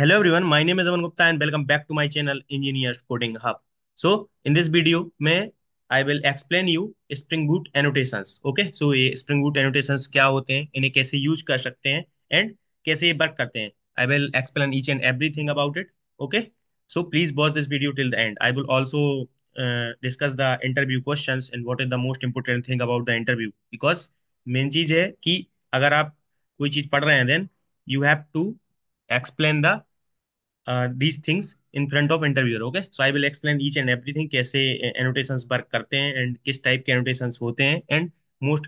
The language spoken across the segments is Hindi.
Hello everyone, my name is Aman Gupta and welcome back to my channel Engineers Coding Hub. So in this video में I will explain you Spring Boot annotations. Okay, so ये Spring Boot annotations क्या होते हैं, इन्हें कैसे यूज कर सकते हैं and कैसे ये वर्क करते हैं. I will explain each and everything about it. Okay, so please watch this video till the end. I will also discuss the interview questions and what is the most important thing about the interview because main चीज है कि अगर आप कोई चीज पढ़ रहे हैं then you have to explain the these things in front of interviewer. Okay, so I will explain each and everything कैसे annotations work करते हैं and किस type के annotations होते हैं and most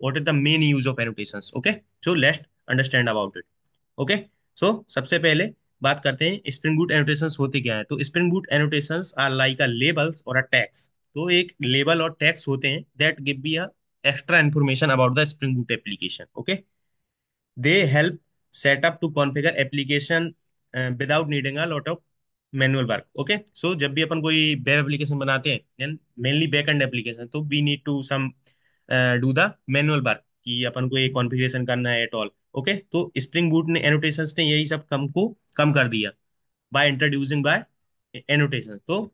what is the main use of annotations. Okay, so let's understand about it. Okay, so सबसे पहले बात करते हैं स्प्रिंग बूट एनोटेशंस होते क्या है. तो spring boot annotations are like a labels और अ टैग्स. तो एक लेबल और टैग्स होते हैं that give be a extra information about the Spring boot application. Okay, they help set up to configure application without needing a lot of manual work. Okay, so जब भी अपन कोई वेब एप्लीकेशन बनाते हैं then mainly back and application, तो we need to some do the manual work कि अपन को ये कॉन्फ़िगरेशन करना है एट ऑल. ओके, तो स्प्रिंग बूट ने एनोटेशंस ने यही सब कम को कम कर दिया बाय इंट्रोड्यूसिंग बाय एनोटेशन. तो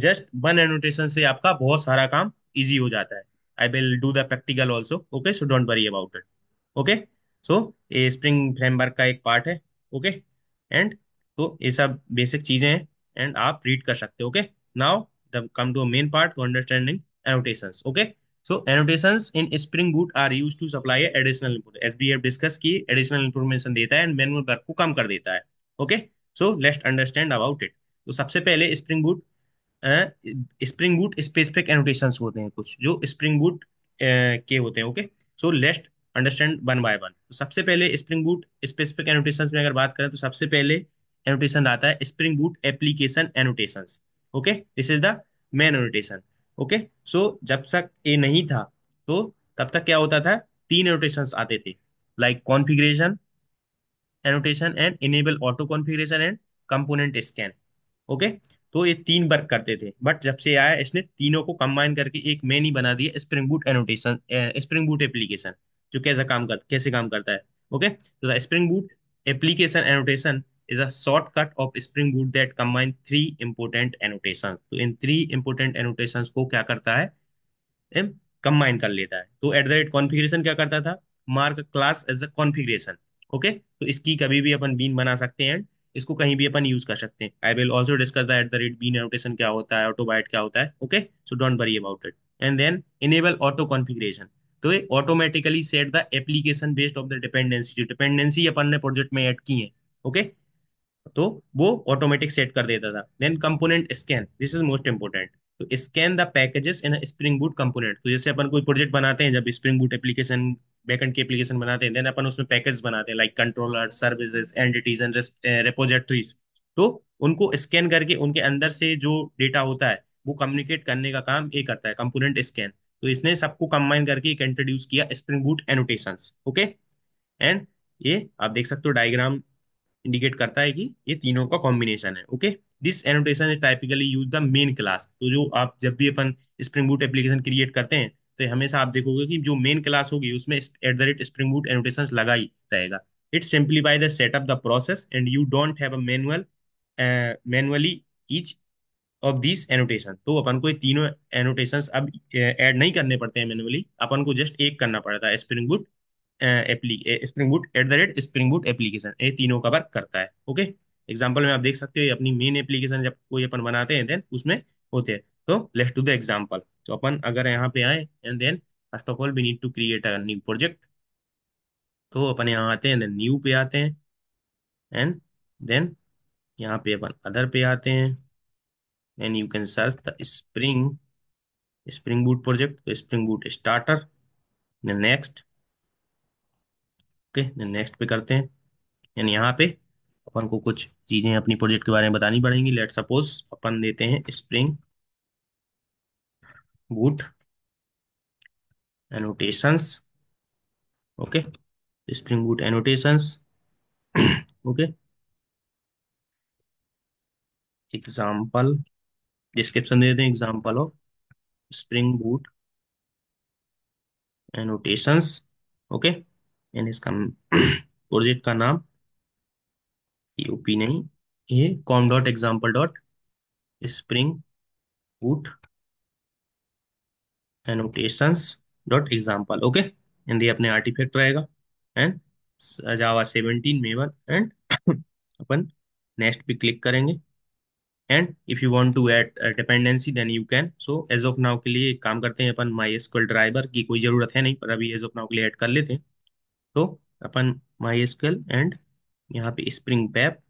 जस्ट वन एनोटेशन से आपका बहुत सारा काम इजी हो जाता है. I will do the practical also. Okay, so don't worry about it. Okay, so ये स्प्रिंग फ्रेमवर्क का एक पार्ट है. ओके, एंड तो ये सब बेसिक चीजें हैं एंड आप रीड कर सकते हो. Okay, now come to main part to understanding annotations. Okay, so annotations in spring boot are used to supply additional input as we have discussed कि additional information देता है and manual work को कम कर देता है. Okay, so let's understand about it. तो सबसे पहले स्प्रिंग बूट स्पेसिफिक एनोटेशंस होते हैं कुछ जो स्प्रिंग बूट के होते हैं. Okay, so let's understand one by one. तो सबसे पहले स्प्रिंग बूट स्पेसिफिक एनोटेशंस में अगर बात करें तो सबसे पहले एनोटेशन आता है Spring boot application annotations. Okay, this is the main annotation. Okay, so जब तक ये नहीं था तो तब तक क्या होता था, तीन एनोटेशंस आते थे like configuration annotation and enable auto configuration and component scan. Okay, तो ये तीन वर्क करते थे बट जब से आया इसने तीनों को कंबाइन करके एक मेन ही बना दिया spring boot annotation spring boot application जो कैसे काम करता है. ओके, तो the Spring boot application annotation is a shortcut of Spring Boot that combine three important annotations. तो इन थ्री important annotations को क्या करता है, कंबाइन कर लेता है. तो एट द रेट कॉन्फ़िगरेशन क्या करता था, mark class as a configuration. Okay, तो इसकी कभी भी अपन बीन बना सकते हैं इसको कहीं भी अपन यूज कर सकते हैं. I will also discuss the at the rate bean annotation क्या होता है, ऑटो बाइट क्या होता है. Okay, so don't worry about it. And then enable auto configuration. तो ये automatically set the application based of the dependency, जो डिपेंडेंसी अपन ने प्रोजेक्ट में ऐड की है. ओके, तो वो ऑटोमेटिक सेट कर देता था. Then component scan, this is most important. तो scan the packages in Spring Boot component. तो जैसे अपन कोई प्रोजेक्ट बनाते हैं, जब स्प्रिंग बूट एप्लीकेशन बैकएंड की एप्लीकेशन बनाते हैं देन अपन उसमें पैकेज बनाते हैं like controller services entities and repositories. तो उनको स्कैन करके उनके अंदर से जो डेटा होता है वो कम्युनिकेट करने का काम ये करता है कंपोनेंट स्कैन. तो इसने सबको कंबाइन करके एक इंट्रोड्यूस किया spring boot annotations. Okay, and ये आप देख सकते हो डायग्राम इंडिकेट करता है कि ये तीनों का कॉम्बिनेशन है. Okay, this annotation is typically use the main class. तो जो आप जब भी अपन स्प्रिंग बूट एप्लीकेशन क्रिएट करते हैं तो हमेशा आप देखोगे कि जो मेन क्लास होगी उसमें eight the rate spring boot annotation लगा ही रहेगा. It simplify the setup the process and you don't have a manually each of this annotation. तो अपन को ये तीनों एनोटेशंस अब ऐड नहीं करने पड़ते हैं मैनुअली, अपन को जस्ट एक करना पड़ता है Spring boot spring boot eight the rate spring boot application. ये तीनों का वर्क करता है. ओके, एग्जाम्पल में आप देख सकते हो ये अपनी मेन एप्लीकेशन जब कोई अपन बनाते हैं देन उसमें होते हैं. तो लेट्स डू द एग्जाम्पल. तो अपन अगर यहाँ पे आए and then first of all we need to create a new project. तो अपन यहाँ आते हैं देन न्यू पे आते हैं एंड देन यहाँ पे अपन अदर पे आते हैं and you can search the Spring Boot project. तो spring Boot starter, then next. Okay, then next पे करते हैं एंड यहाँ पे अपन को कुछ चीजें अपनी प्रोजेक्ट के बारे में बतानी पड़ेंगी. लेट सपोज अपन देते हैं Spring boot annotations. Okay, Spring boot annotations. Okay, example description दे देते हैं example of Spring boot annotations. Okay, and इसका प्रोजेक्ट का नाम COP नहीं, ये com dot example dot Spring boot annotations dot example, okay. Hindi अपने आर्टिफैक्ट रहेगा, एंड जावा 17 मेवन, एंड अपन नेक्स्ट पे क्लिक करेंगे। And if you want to add dependency then you can. So as of now के लिए एक काम करते हैं, अपन माई एसक्यूएल ड्राइवर की कोई जरूरत है नहीं, पर अभी एज ऑफ नाउ के लिए ऐड कर लेते हैं। तो अपन माई एसक्यूएल एंड यहाँ पे स्प्रिंग बैप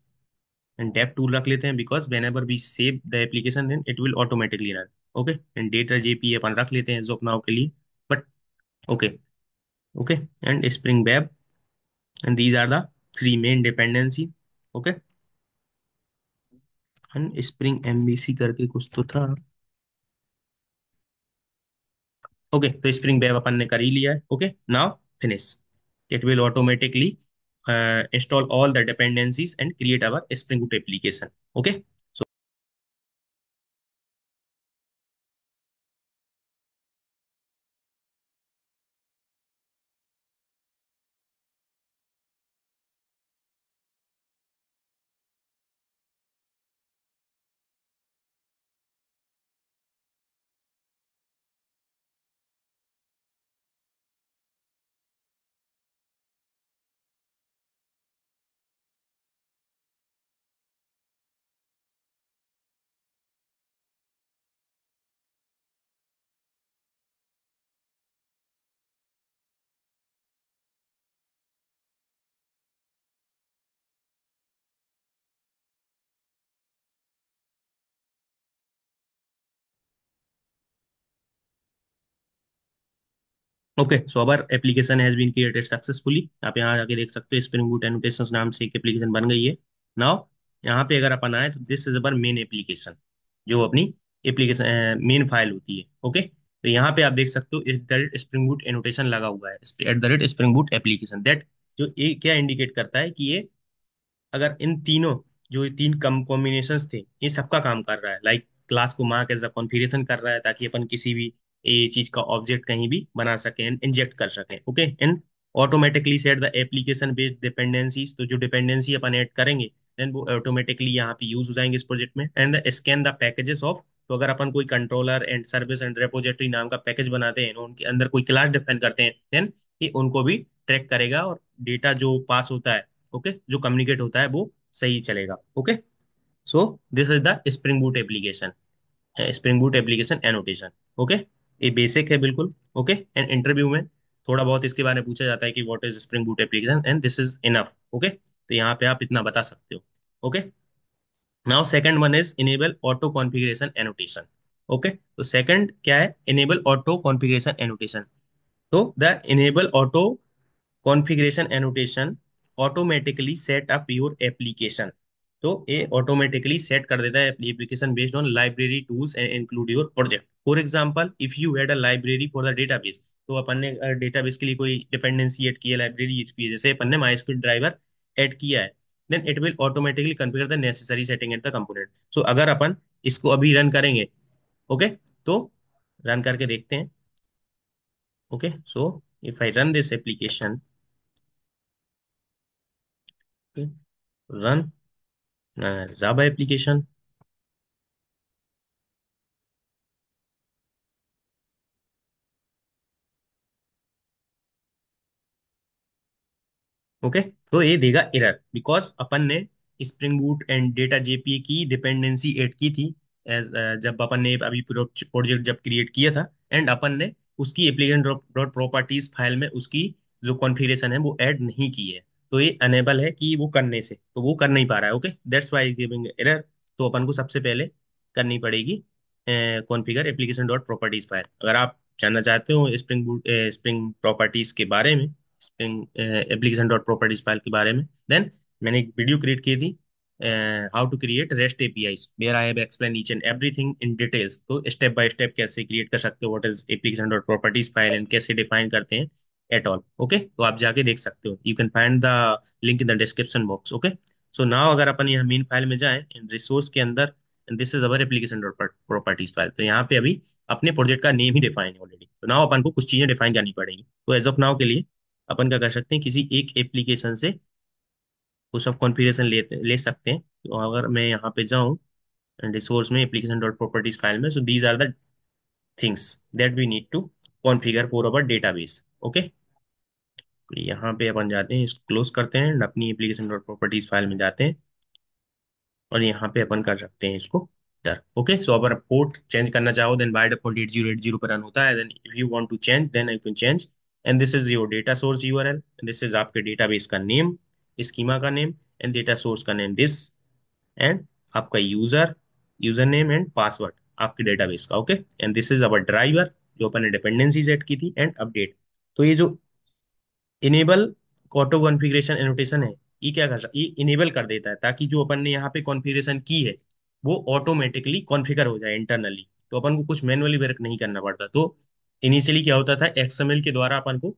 एंड डेप टूल रख लेते हैं, because whenever we save the application then it will automatically run, okay. And data JPA अपन रख लेते हैं एज ऑफ नाउ के लिए, but okay, okay. And Spring web, and these are the three main dependency, okay. And Spring MVC करके कुछ तो था, ओके। तो स्प्रिंग वेब अपन ने कर ही लिया है, okay. Now finish, it will automatically install all the dependencies and create our spring boot application, okay. Okay, so our application has been created successfully. आप यहाँ आके देख सकते हो स्प्रिंग बूट एनोटेशंस नाम से एक एप्लीकेशन बन गई है। नाउ यहाँ पे अगर अपन आए तो this is our main application, जो अपनी एप्लीकेशन मेन फाइल होती है, ओके। तो यहाँ पे आप देख सकते हो eight the rate spring boot annotation लगा हुआ है, eight the rate spring boot application that, जो ये क्या इंडिकेट करता है कि ये, अगर इन तीनों, जो ये तीन कम कॉम्बिनेशंस थे, ये सबका काम कर रहा है, लाइक क्लास को मार्क एज अ कॉन्फ़िगरेशन कर रहा है, ताकि अपन किसी भी ये चीज का ऑब्जेक्ट कहीं भी बना सकें एंड इंजेक्ट कर सकें, okay. And automatically set the application based dependencies, तो जो डिपेंडेंसी अपन ऐड करेंगे देन वो ऑटोमेटिकली यहाँ पे यूज हो जाएंगे इस प्रोजेक्ट में। And scan the packages of, तो अगर अपन कोई controller and service and repository नाम का पैकेज बनाते हैं, उनके अंदर कोई क्लास डिफाइन करते हैं, देन ये उनको भी ट्रैक करेगा, और डेटा जो पास होता है, ओके, जो कम्युनिकेट होता है वो सही चलेगा, okay. So this is the Spring boot application, spring boot application annotation, okay. ये बेसिक है बिल्कुल, ओके। एंड इंटरव्यू में थोड़ा बहुत इसके बारे में पूछा जाता है कि what is spring boot application, and this is enough, okay. तो यहाँ पे आप इतना बता सकते हो, okay. Now second one is enable auto configuration annotation, okay. तो सेकंड क्या है, इनेबल ऑटो कॉन्फ़िगरेशन एनोटेशन। तो the enable auto configuration annotation automatically set up your application, तो ये ऑटोमेटिकली सेट कर देता है application based on library tools and include your project. For example if you had a library for the database, तो अपन ने डेटाबेस के लिए कोई डिपेंडेंसी ऐड की है, लाइब्रेरी यूज की है, जैसे अपन ने माइस्क्यूएल ड्राइवर ऐड किया है, then it will automatically configure the necessary setting at the component. So अगर अपन इसको अभी रन करेंगे, ओके, तो रन करके देखते हैं, okay. So if I run this application, run Java application, okay. तो ये देगा एरर, बिकॉज अपन ने spring boot and data JP की डिपेंडेंसी ऐड की थी, एज जब अपन ने अभी प्रोजेक्ट जब क्रिएट किया था, एंड अपन ने उसकी एप्लीकेशन डॉट प्रॉपर्टीज फाइल में उसकी जो कॉन्फ़िगरेशन है वो ऐड नहीं की है। तो ये अनेबल है कि वो करने से, तो वो कर नहीं पा रहा है, okay, that's why giving error. तो अपन को सबसे पहले करनी पड़ेगी configure application dot properties file. अगर आप जानना चाहते हो स्प्रिंग बूट स्प्रिंग प्रॉपर्टीज के बारे में, spring application dot properties file के बारे में, देन मैंने एक वीडियो क्रिएट की थी, how to create rest APIs, where I have explain each and everything in details. तो स्टेप बाय स्टेप कैसे क्रिएट कर सकते हो, what is application dot properties file and कैसे डिफाइन करते हैं एट ऑल, ओके। तो आप जाके देख सकते हो, you can find the link in the description box, okay. So now अगर अपन यहाँ मेन फाइल में जाएं इन रिसोर्स के अंदर, and this is our application dot properties file, तो यहाँ पे अभी अपने प्रोजेक्ट का नेम ही डिफाइन है ऑलरेडी। तो नाउ अपन को कुछ चीजें डिफाइन करनी पड़ेंगी। तो एज ऑफ नाउ के लिए अपन क्या कर सकते हैं, किसी एक एप्लीकेशन से वो सब कॉन्फ़िगरेशन ले सकते हैं। तो अगर मैं यहाँ पे जाऊँ रिसोर्स में एप्लीकेशन डॉट प्रॉपर्टीज फाइल में, so these are the things that we need to configure for our database. Okay, तो यहाँ पे अपन जाते हैं, इसको क्लोज करते हैं, and अपनी एप्लीकेशन डॉट प्रॉपर्टीज फाइल में जाते हैं, और यहाँ पे अपन कर सकते हैं इसको डर। ओके, सो अगर पोर्ट चेंज करना चाहो देन बाय डिफॉल्ट 8080 पर रन होता है, then if you want to change then I can change. And this is your data source URL, this is आपके डेटाबेस का नेम, स्कीमा का नेम, एंड डेटा सोर्स का नेम दिस, एंड आपका user, user name and password आपके डेटाबेस का। Okay, and this is our driver जो अपन ने डिपेंडेंसी सेट की थी, एंड अपडेट। तो ये जो इनेबल ऑटो कॉन्फ़िगरेशन एनोटेशन है, ये क्या कर ये इनेबल कर देता है ताकि जो अपन ने यहाँ पे कॉन्फ़िगरेशन की है वो ऑटोमेटिकली कॉन्फ़िगर हो जाए इंटरनली, तो अपन को कुछ मैनुअली वर्क नहीं करना पड़ता। तो इनिशियली क्या होता था, एक्सएमएल के द्वारा अपन को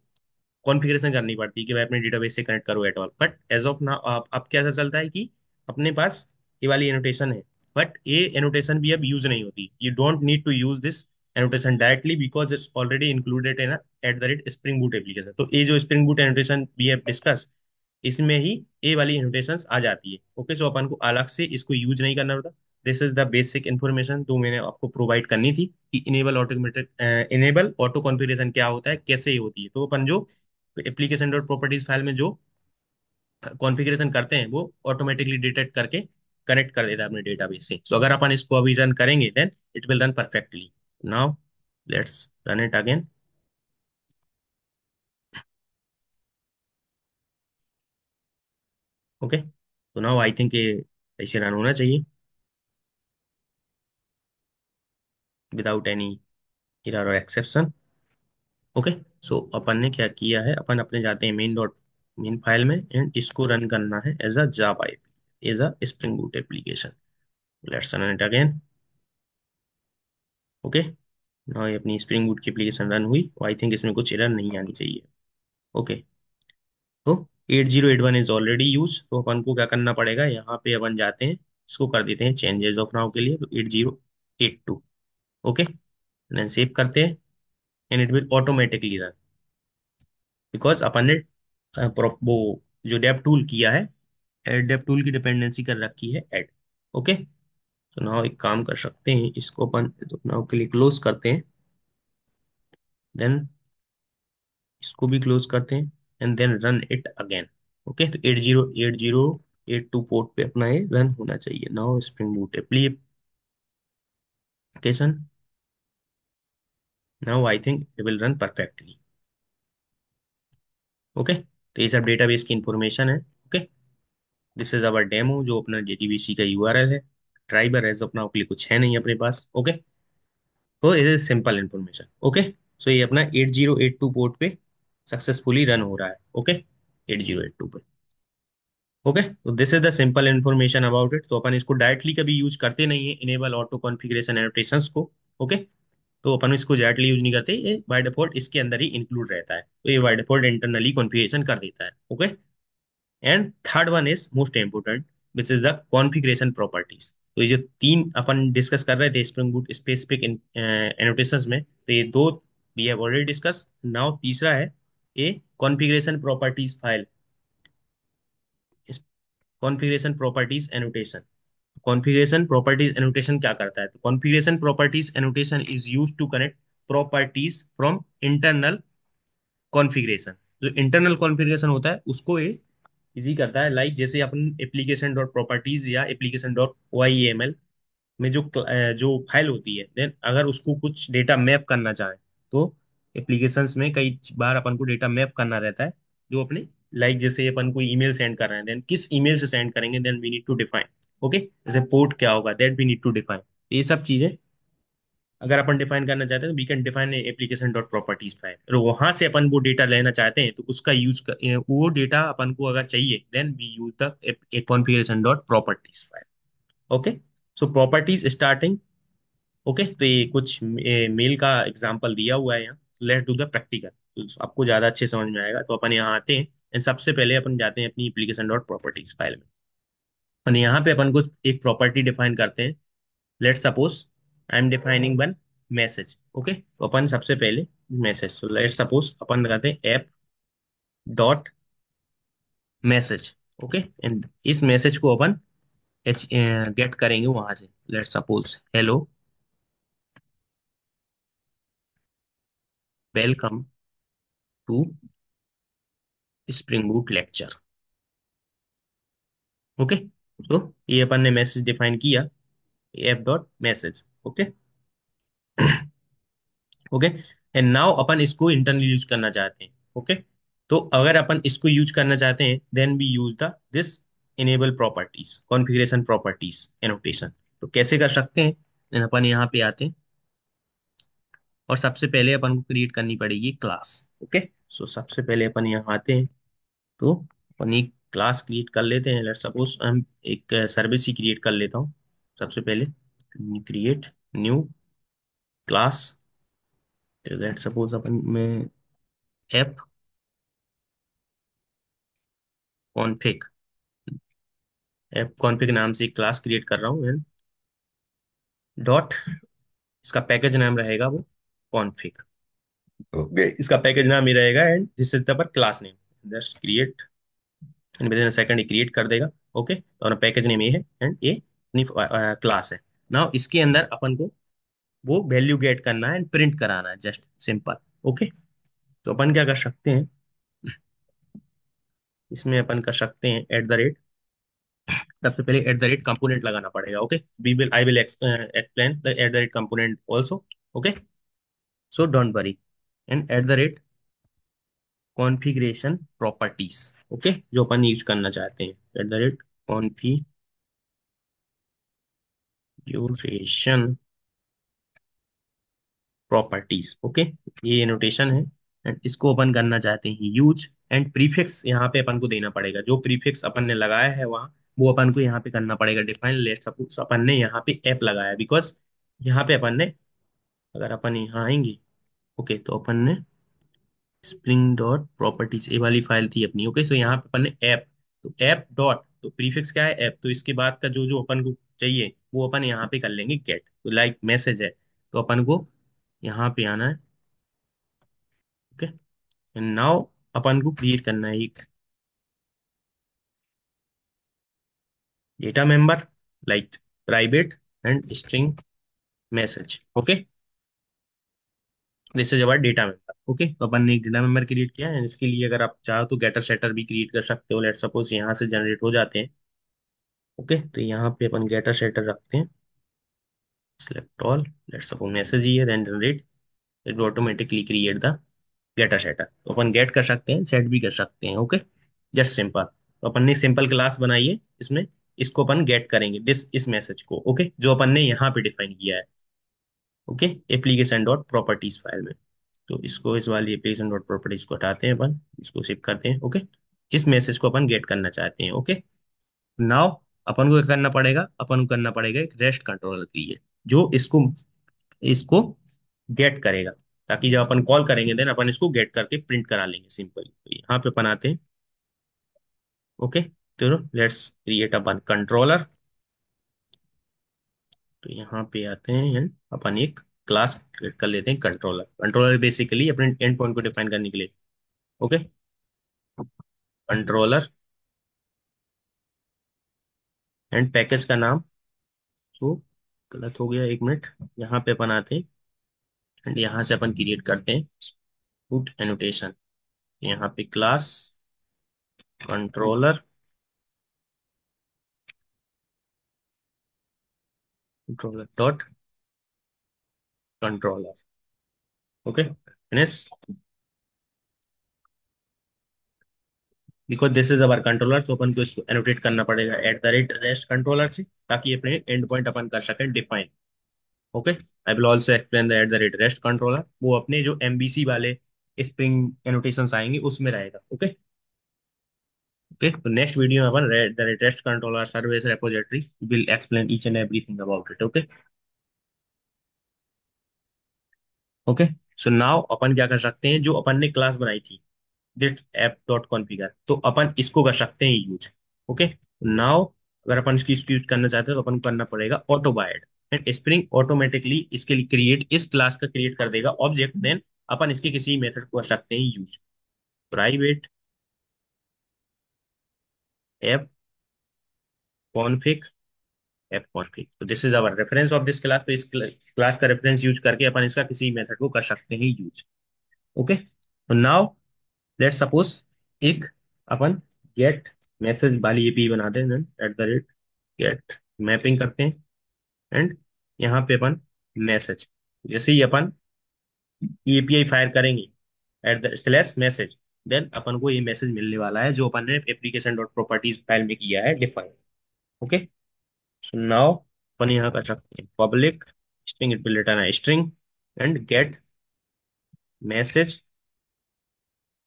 कॉन्फ़िगरेशन करनी पड़ती है कि भाई अपने डेटाबेस से कनेक्ट करो at all, but as of now अब कैसा चलता है कि अपने पास ये वाली एनोटेशन है, बट ये एनोटेशन भी अब यूज नहीं होती। You don't need to use this annotation directly because it's already included in at the rate spring boot application. तो ये जो spring boot annotation we have discuss, इसमें ही ये वाली एनोटेशंस आ जाती है। ओके, सो अपन को अलग से इसको यूज नहीं करना होता। This is the basic information जो मैंने आपको प्रोवाइड करनी थी कि enable automated enable auto configuration क्या होता है, कैसे होती है। तो अपन जो एप्लीकेशन डॉट प्रॉपर्टीज फाइल में जो कॉन्फ़िगरेशन करते हैं वो ऑटोमेटिकली डिटेक्ट करके कनेक्ट कर देता है अपने डेटाबेस से। सो अगर अपन इसको अभी रन करेंगे then it will run perfectly. Now let's run it again. Okay, तो नाउ आई थिंक ये ऐसे रन होना चाहिए विदाउट एनी एरर और एक्सेप्शन। ओके, सो अपन ने क्या किया है, अपन अपने जाते हैं मेन फाइल में, एंड इसको रन करना है as a Java as a spring boot application. Let's run it again. Okay, ना ये अपनी स्प्रिंग बूट की एप्लीकेशन रन हुई, आई थिंक इसमें कुछ एरर नहीं आनी चाहिए। ओके, तो 8081 इज ऑलरेडी यूज, तो अपन को क्या करना पड़ेगा, यहाँ पे अपन जाते हैं, इसको कर देते हैं चेंजेस ऑफ नाउ के लिए, तो 8082। ओके, देन सेव करते हैं, and it will automatically run because अपन ने वो जो डेव टूल किया है, एड डेव टूल की डिपेंडेंसी कर रखी है ऐड। ओके, तो नाउ एक काम कर सकते हैं, इसको अपन नाउ के लिए क्लोज करते हैं, देन इसको भी क्लोज करते हैं, and then run it again. Okay, तो 808082 पोर्ट पे अपना ये रन होना चाहिए। Now spring boot application, now I think it will run perfectly. Okay, तो ये सब डेटाबेस की इंफॉर्मेशन है। Okay, this is our demo जो अपना जेडीबीसी का यूआरएल है। ड्राइवर एज अपना के लिए कुछ है नहीं अपने पास। ओके, तो it is simple information. Okay, so ये अपना 8082 पोर्ट पे सक्सेसफुली रन हो रहा है। ओके, 8082 पे। ओके, तो this is the simple information about it. तो अपन इसको डायरेक्टली कभी यूज करते नहीं है इनेबल ऑटो कॉन्फ़िगरेशन एनोटेशंस को। ओके, तो अपन इसको डायरेक्टली यूज नहीं करते, ये बाय डिफॉल्ट इसके अंदर ही इंक्लूड रहता है, तो ये बाय डिफॉल्ट इंटरनली कॉन्फ़िगरेशन कर देता है। Okay, and third one is most important which is the configuration properties. तो ये जो तीन अपन डिस्कस कर रहे थे स्प्रिंग बूट स्पेसिफिक एनोटेशंस में, तो ये दो we have already discuss. Now तीसरा है ये configuration properties file, configuration properties annotation. Configuration properties annotation क्या करता है, तो configuration properties annotation is used to connect properties from internal configuration. जो इंटरनल कॉन्फ़िगरेशन होता है उसको ये इजी करता है, लाइक जैसे अपन एप्लीकेशन डॉट प्रॉपर्टीज या एप्लीकेशन डॉट वाई में जो फाइल होती है, देन अगर उसको कुछ डेटा मैप करना चाहे, तो एप्लीकेशंस में कई बार अपन को डेटा मैप करना रहता है, जो अपने लाइक जैसे अपन को ईमेल सेंड कर रहे हैं, देन किस ईमेल से सेंड करेंगे, then we need to define. Okay, जैसे पोर्ट क्या होगा that we need to define. ये सब चीजें अगर अपन डिफाइन करना चाहते हैं तो we can define application dot properties file, और वहां से अपन वो डेटा लेना चाहते हैं तो उसका यूज कर, वो डेटा अपन को अगर चाहिए then we use the configuration dot properties file. Okay, so properties starting. Okay, तो ये कुछ मेल का एग्जांपल दिया हुआ है यहाँ, लेट्स डू द प्रैक्टिकल, तो आपको ज्यादा अच्छे समझ में आएगा। तो अपन यहाँ आते हैं, एंड सबसे पहले अपन जाते हैं अपनी एप्लीकेशन डॉट प्रॉपर्टीज फाइल में, और यहाँ पे अपन को एक प्रॉपर्टी डिफाइन करते हैं। Let's suppose I am defining one message. Okay, तो अपन सबसे पहले मैसेज, तो लेट्स सपोज अपन लगाते हैं app dot message. Okay, and इस मैसेज को अपन गेट करेंगे वहां से। Let suppose hello, welcome to spring boot lecture. Okay, तो ये अपन ने मैसेज डिफाइन किया, F dot message. Okay, okay, and now अपन इसको इंटरनली यूज करना चाहते हैं। ओके, तो अगर अपन इसको यूज करना चाहते हैं then we use the this enable properties, configuration properties annotation. तो कैसे कर सकते हैं? Then अपन यहाँ पे आते हैं और सबसे पहले अपन को क्रिएट करनी पड़ेगी क्लास। ओके, सो सबसे पहले अपन यहाँ आते हैं, तो अपन एक क्लास क्रिएट कर लेते हैं। लेट सपोज हम एक सर्विस ही क्रिएट कर लेता हूँ सबसे पहले। Create new class, let suppose अपन में ऐप कॉन्फ़िग, ऐप कॉन्फ़िग नाम से एक क्लास क्रिएट कर रहा हूँ, एंड डॉट, इसका पैकेज नाम रहेगा वो कॉन्फ़िग। ओके, इसका पैकेज नाम ही रहेगा, एंड दिस इज द पर class name. Just create, with in second he create कर देगा। ओके, तो पैकेज नेम ये है एंड ये अपनी क्लास है। नाउ इसके अंदर अपन को वो वैल्यू गेट करना है एंड प्रिंट कराना है, जस्ट सिंपल। ओके, तो अपन क्या कर सकते हैं, इसमें अपन कर सकते हैं एट द रेट, सबसे पहले एट द रेट कंपोनेंट लगाना पड़ेगा। Okay, we will I will explain the at the rate component also. Okay, so don't worry, and at the rate configuration properties. Okay, जो अपन यूज करना चाहते हैं, at the rate configuration properties. Okay, ये नोटेशन है, एंड इसको अपन करना चाहते हैं यूज, एंड प्रीफिक्स यहाँ पे अपन को देना पड़ेगा। जो प्रीफिक्स अपन ने लगाया है वहाँ, वो अपन को यहाँ पे करना पड़ेगा डिफाइन। लेट सपोज अपन ने यहाँ पे ऐप लगाया, बिकॉज यहाँ पे अपन ने, अगर अपन यहाँ आएंगे, ओके, तो अपन ने स्प्रिंग डॉट प्रॉपर्टीज ये वाली फाइल थी अपनी। ओके, तो यहाँ पे अपन ने ऐप, तो ऐप डॉट, तो प्रीफिक्स क्या है ऐप, तो इसके बाद का जो जो अपन को चाहिए वो अपन यहाँ पे कर लेंगे गेट। तो लाइक मैसेज है, तो अपन को यहाँ पे आना है। ओके, एंड नाउ अपन को क्रिएट करना है एक data member, like private and string message. Okay, this is our data member. Okay, तो अपन ने एक डेटा मेंबर क्रिएट किया है। इसके लिए अगर आप चाहो तो गेटर सेटर भी क्रिएट कर सकते हो। लेट सपोज यहाँ से जनरेट हो जाते हैं। ओके, तो यहाँ पे अपन गेटर सेटर रखते हैं, select all, let's suppose message here and generate, it will automatically create the getter setter। तो अपन गेट कर सकते हैं, सेट भी कर सकते हैं। Okay, just simple. तो अपन ने सिंपल क्लास बनाई है इसमें, इसको अपन गेट करेंगे दिस इस मैसेज को। ओके, जो अपन ने यहाँ पे डिफाइन किया है। Okay, application dot properties file में, तो इसको, इस वाली एप्लीकेशन डॉट प्रॉपर्टीज को हटाते हैं अपन, इसको शिफ्ट करते हैं। ओके, इस मैसेज को अपन गेट करना चाहते हैं। ओके, नाउ अपन को क्या करना पड़ेगा, अपन को करना पड़ेगा एक रेस्ट कंट्रोलर क्रिएट, जो इसको इसको गेट करेगा, ताकि जब अपन कॉल करेंगे देन अपन इसको गेट करके प्रिंट करा लेंगे सिंपली। तो यहाँ पे अपन आते हैं। ओके, तो लेट्स क्रिएट अपन कंट्रोलर। तो यहाँ पे आते हैं एंड अपन एक क्लास क्रिएट कर लेते हैं कंट्रोलर। कंट्रोलर बेसिकली अपने एंड पॉइंट को डिफाइन करने के लिए। ओके, कंट्रोलर एंड पैकेज का नाम, तो गलत हो गया, एक मिनट। यहाँ पे अपन आते हैं एंड यहाँ से अपन क्रिएट करते हैं पुट एनोटेशन। यहाँ पे class controller, controller dot controller. Okay, finish, because this is our controller, तो अपन को इसको एनोटेट करना पड़ेगा eight the rate rest controller से, ताकि अपने एंड पॉइंट अपन कर सकें define. Okay, I will also explain the at the rate rest controller, वो अपने जो एमबीसी वाले स्प्रिंग एनोटेशंस आएंगे उसमें रहेगा। ओके, ओके, तो नेक्स्ट वीडियो में अपन the rate rest controller service repository will explain each and everything about it. Okay, okay, so now अपन क्या कर सकते हैं, जो अपन ने क्लास बनाई थी दिस ऐप डॉट कॉन्फ़िगर, तो अपन इसको कर सकते हैं यूज। ओके, नाउ अगर अपन इसकी यूज करना चाहते हैं तो अपन को करना पड़ेगा ऑटो बायड, एंड स्प्रिंग ऑटोमेटिकली इसके लिए क्रिएट, इस क्लास का क्रिएट कर देगा ऑब्जेक्ट। देन अपन इसके किसी मेथड को कर सकते हैं use, private app config, app config. तो this is our reference of this class. तो इस क्लास का रेफरेंस यूज करके अपन इसका किसी मेथड को कर सकते हैं यूज। ओके, तो नाउ लेट सपोज एक अपन गेट मैसेज वाली एपी बना दें, at the rate get mapping करते हैं, एंड यहाँ पे अपन मैसेज, जैसे ही अपन एपीआई फायर करेंगे at the slash message, then अपन को ये मैसेज मिलने वाला है जो अपन ने एप्लीकेशन डॉट प्रॉपर्टीज फाइल में किया है डिफाइन। ओके, सो नाउ अपन यहाँ कर सकते हैं public string, it will return a string, and gate message.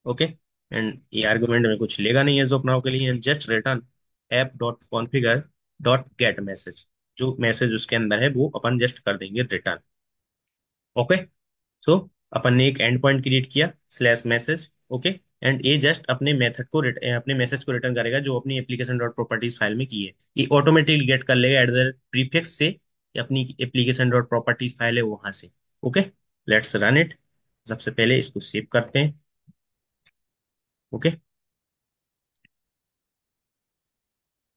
Okay, and ये आर्गुमेंट में कुछ लेगा नहीं है जो अपनाओ के लिए, and just return app dot configure dot gate message, जो मैसेज उसके अंदर है वो अपन जस्ट कर देंगे रिटर्न। ओके, सो अपन ने एक एंड पॉइंट क्रिएट किया स्लैश मैसेज। ओके, एंड ये जस्ट अपने मेथड को अपने मैसेज को रिटर्न करेगा जो अपनी एप्लीकेशन डॉट प्रॉपर्टीज फाइल में की है। ये ऑटोमेटिकली गेट कर लेगा एट द प्रीफिक्स से, अपनी एप्लीकेशन डॉट प्रॉपर्टीज फाइल है वहां से। Okay, let's run it. सबसे पहले इसको सेव करते हैं। Okay,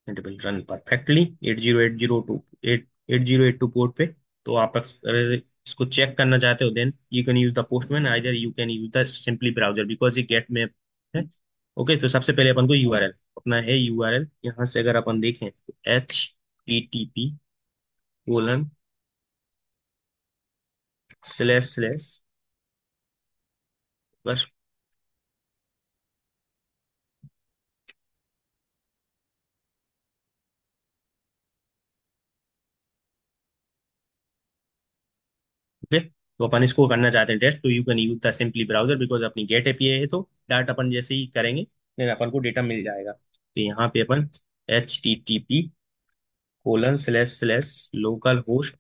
it will run perfectly 8080 8 8082 port पे। तो आप अगर इसको चेक करना चाहते हो then you can use the Postman, either you can use the simply browser because ये गेट में है। ओके, तो सबसे पहले अपन को यूआरएल अपना है, यूआरएल यहाँ से अगर अपन देखें तो http कोलन स्लैश बस। ओके, तो अपन इसको करना चाहते हैं टेस्ट, तो you can use the simply browser because अपनी गेट एपीआई है, तो डाटा अपन जैसे ही करेंगे देन अपन को डेटा मिल जाएगा। तो यहाँ पे अपन http:// लोकल होस्ट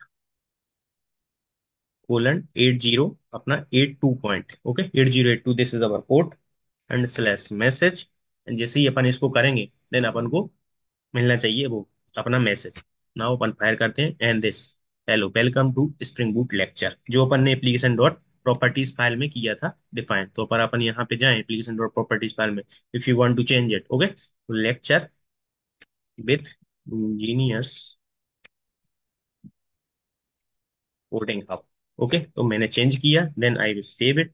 :80 अपना 82 point, okay 8082, this is our port, and slash message. And जैसे ही अपन इसको करेंगे देन अपन को मिलना चाहिए वो अपना मैसेज। नाउ अपन फायर करते हैं and this hello welcome to spring boot lecture, जो अपन ने एप्लीकेशन डॉट प्रॉपर्टीज फाइल में किया था डिफाइन। तो पर अपन यहाँ पे जाएं एप्लीकेशन डॉट प्रॉपर्टीज फाइल में, if you want to change it, okay, तो lecture with Engineers Coding Hub. Okay, तो मैंने चेंज किया then I will save it.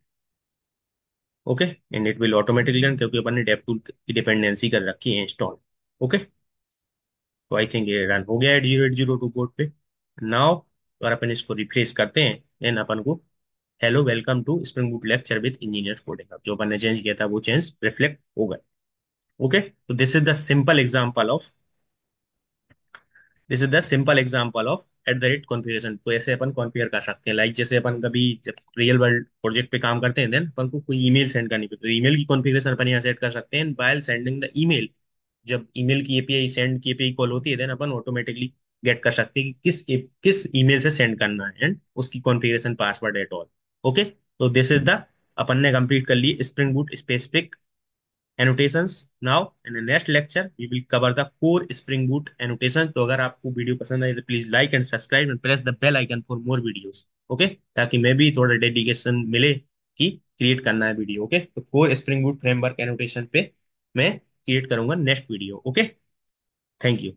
Okay, and it will automatically run क्योंकि अपन ने डेव टूल की डिपेंडेंसी कर रखी है इंस्टॉल। ओके, तो आई थिंक ये रन हो गया है 8080 पोर्ट पे। नाउ अगर अपन इसको रिफ्रेश करते हैं देन अपन को hello welcome to spring boot lecture with Engineers Coding Hub, जो अपन ने चेंज किया था वो चेंज रिफ्लेक्ट होगा। ओके, तो this is the simple example of at the rate configuration. तो ऐसे अपन कॉन्फ़िगर कर सकते हैं, लाइक जैसे अपन कभी जब रियल वर्ल्ड प्रोजेक्ट पे काम करते हैं देन अपन को कोई ईमेल सेंड करनी पड़ती है, तो ईमेल की कॉन्फ़िगरेशन अपन यहाँ सेट कर सकते हैं बाय सेंडिंग द ईमेल। जब ईमेल की एपीआई सेंड की एपीआई कॉल होती है देन अपन ऑटोमेटिकली गेट कर सकते हैं कि किस ईमेल से सेंड करना है एंड उसकी configuration password at all. Okay, तो दिस इज द अपन ने कंप्लीट कर ली Spring Boot specific annotations. Now, in the next lecture, we will cover the core Spring Boot annotation. तो अगर आपको वीडियो पसंद आए तो please like and subscribe and press the bell icon for more videos. Okay, ताकि मैं भी थोड़ा डेडिकेशन मिले कि क्रिएट करना है वीडियो। ओके, तो core spring boot framework annotation पे मैं क्रिएट करूंगा next video. Okay, thank you.